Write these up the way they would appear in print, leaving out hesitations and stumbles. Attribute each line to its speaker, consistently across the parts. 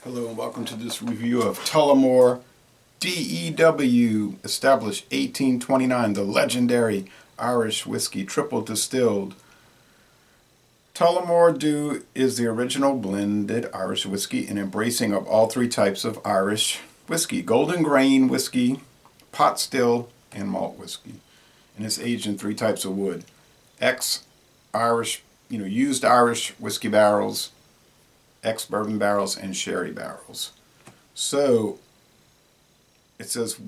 Speaker 1: Hello and welcome to this review of Tullamore D.E.W. Established 1829, the legendary Irish whiskey triple distilled. Tullamore D.E.W. is the original blended Irish whiskey, an embracing of all three types of Irish whiskey: golden grain whiskey, pot still, and malt whiskey. And it's aged in three types of wood: ex-Irish, used Irish whiskey barrels, ex-bourbon barrels, and sherry barrels. So it says,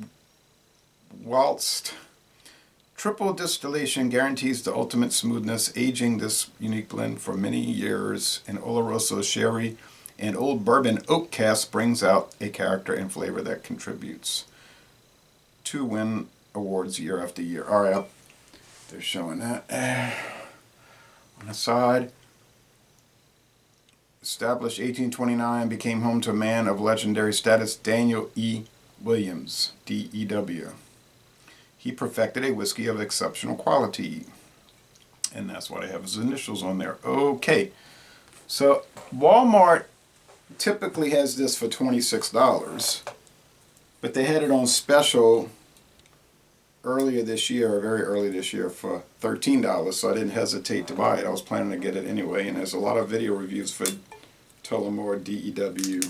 Speaker 1: whilst triple distillation guarantees the ultimate smoothness, aging this unique blend for many years in Oloroso sherry and old bourbon oak cask brings out a character and flavor that contributes to win awards year after year. All right, they're showing that on the side. Established 1829, became home to a man of legendary status, Daniel E. Williams, D.E.W. He perfected a whiskey of exceptional quality. And that's why I have his initials on there. Okay, so Walmart typically has this for $26, but they had it on special earlier this year, or very early this year, for $13, so I didn't hesitate to buy it. I was planning to get it anyway, and there's a lot of video reviews for Tullamore D.E.W.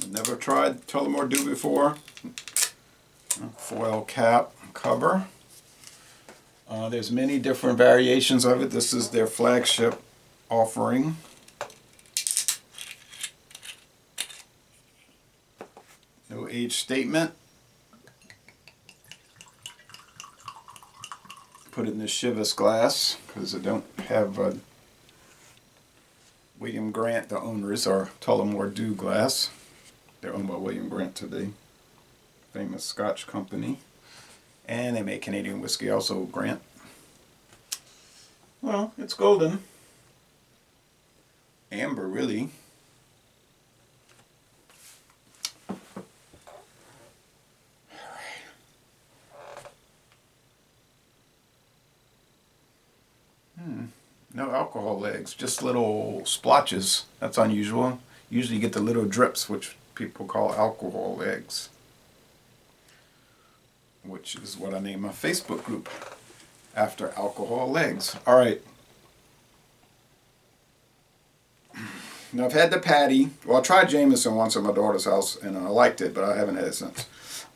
Speaker 1: I've never tried Tullamore D.E.W. before. Foil cap cover. There's many different variations of it. This is their flagship offering. No age statement. Put it in the Chivas glass because I don't have William Grant, the owners, or Tullamore D.E.W. glass. They're owned by William Grant today, famous Scotch company. And they make Canadian whiskey also, Grant. Well, it's golden. Amber, really. No alcohol legs, just little splotches. That's unusual. Usually you get the little drips, which people call alcohol legs, which is what I named my Facebook group after, alcohol legs. All right. Now I've had the patty. Well, I tried Jameson once at my daughter's house, and I liked it, but I haven't had it since.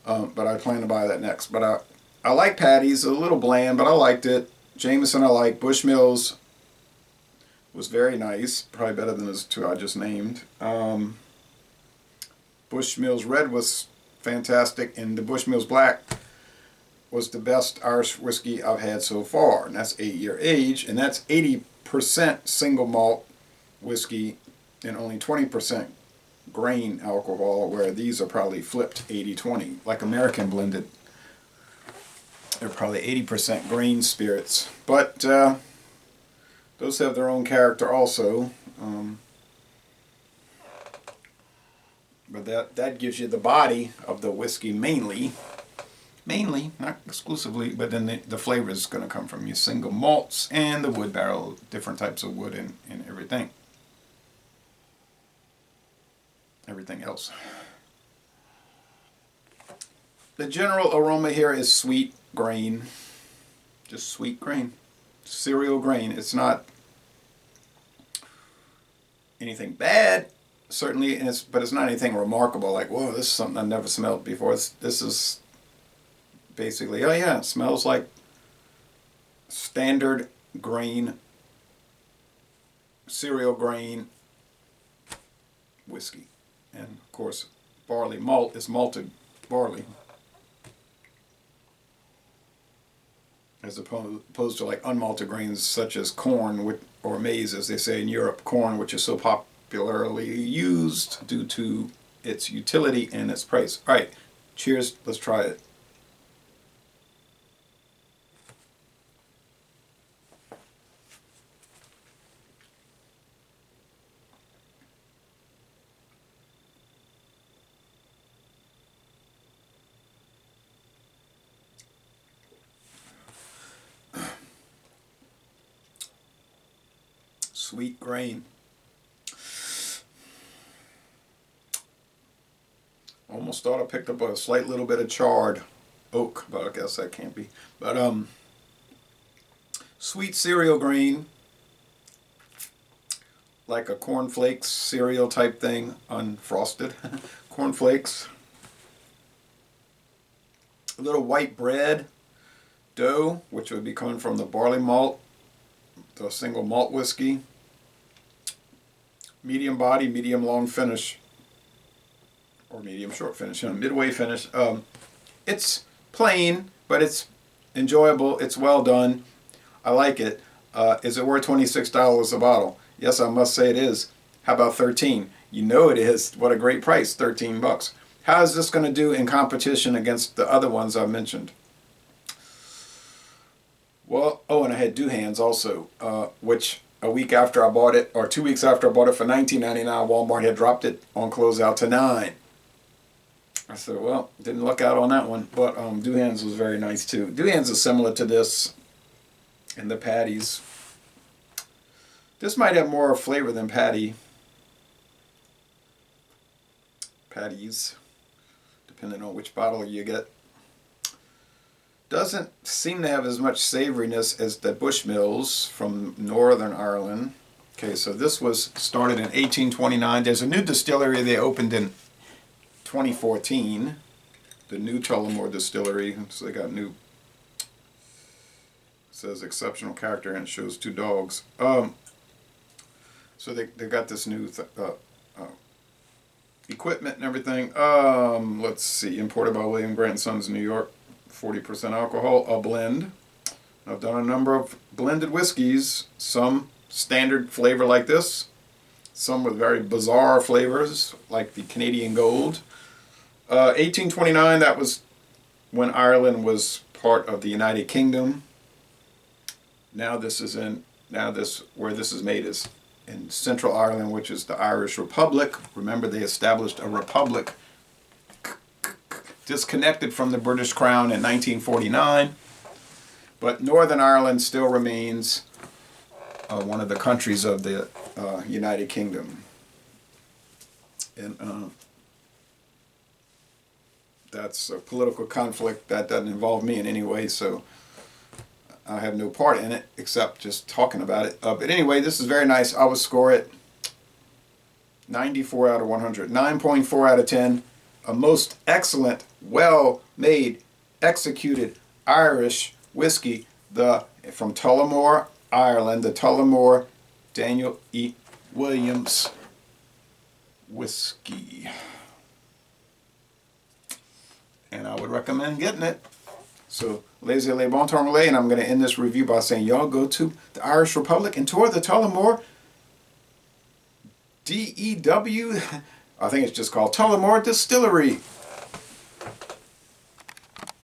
Speaker 1: But I plan to buy that next. But I like patties. A little bland, but I liked it. Jameson I like. Bushmills was very nice, probably better than those two I just named. Bushmills Red was fantastic, and the Bushmills Black was the best Irish whiskey I've had so far, and that's 8-year age, and that's 80% single malt whiskey and only 20% grain alcohol, where these are probably flipped 80-20, like American blended. They're probably 80% grain spirits, but those have their own character also. But that gives you the body of the whiskey mainly, not exclusively, but then the flavor is going to come from your single malts and the wood barrel, different types of wood and everything else. The general aroma here is sweet grain, just sweet grain, cereal grain. It's not anything bad, certainly, but it's not anything remarkable like, whoa, this is something I've never smelled before. This is basically, oh yeah, it smells like standard grain, cereal grain whiskey. And of course, barley malt is malted barley, as opposed to like unmalted grains such as corn or maize, as they say in Europe, corn, which is so popularly used due to its utility and its price. All right, cheers, let's try it. Sweet grain. Almost thought I picked up a slight little bit of charred oak, but I guess that can't be. But sweet cereal grain, like a cornflakes cereal type thing, unfrosted cornflakes. A little white bread dough, which would be coming from the barley malt, the single malt whiskey. Medium body, medium long finish, or medium short finish, midway finish. It's plain, but it's enjoyable. It's well done. I like it. Is it worth $26 a bottle? Yes, I must say it is. How about 13? You know it is. What a great price, 13 bucks. How is this going to do in competition against the other ones I mentioned? Well, oh, and I had Duhan's also, which a week after I bought it, or 2 weeks after I bought it for $19.99, Walmart had dropped it on closeout to $9. I said, well, didn't luck out on that one, but Duhan's was very nice too. Duhan's is similar to this in the patties. This might have more flavor than patties, depending on which bottle you get. Doesn't seem to have as much savoriness as the Bushmills from Northern Ireland. Okay, so this was started in 1829. There's a new distillery they opened in 2014. The new Tullamore Distillery. So they got new. It says exceptional character and it shows 2 dogs. So they got this new equipment and everything. Let's see. Imported by William Grant & Sons, New York. 40% alcohol, a blend. I've done a number of blended whiskeys, some standard flavor like this, some with very bizarre flavors like the Canadian Gold. 1829, that was when Ireland was part of the United Kingdom. Now this is where this is made is in Central Ireland, which is the Irish Republic. Remember, they established a republic disconnected from the British Crown in 1949, but Northern Ireland still remains one of the countries of the United Kingdom, and that's a political conflict that doesn't involve me in any way, so I have no part in it except just talking about it. But anyway, this is very nice. I would score it 94 out of 100, 9.4 out of 10. A most excellent, well-made, executed Irish whiskey, from Tullamore, Ireland, the Tullamore Daniel E. Williams whiskey. And I would recommend getting it. So, laissez-les bon temps relais, and I'm going to end this review by saying y'all go to the Irish Republic and tour the Tullamore D.E.W. I think it's just called Tullamore Distillery.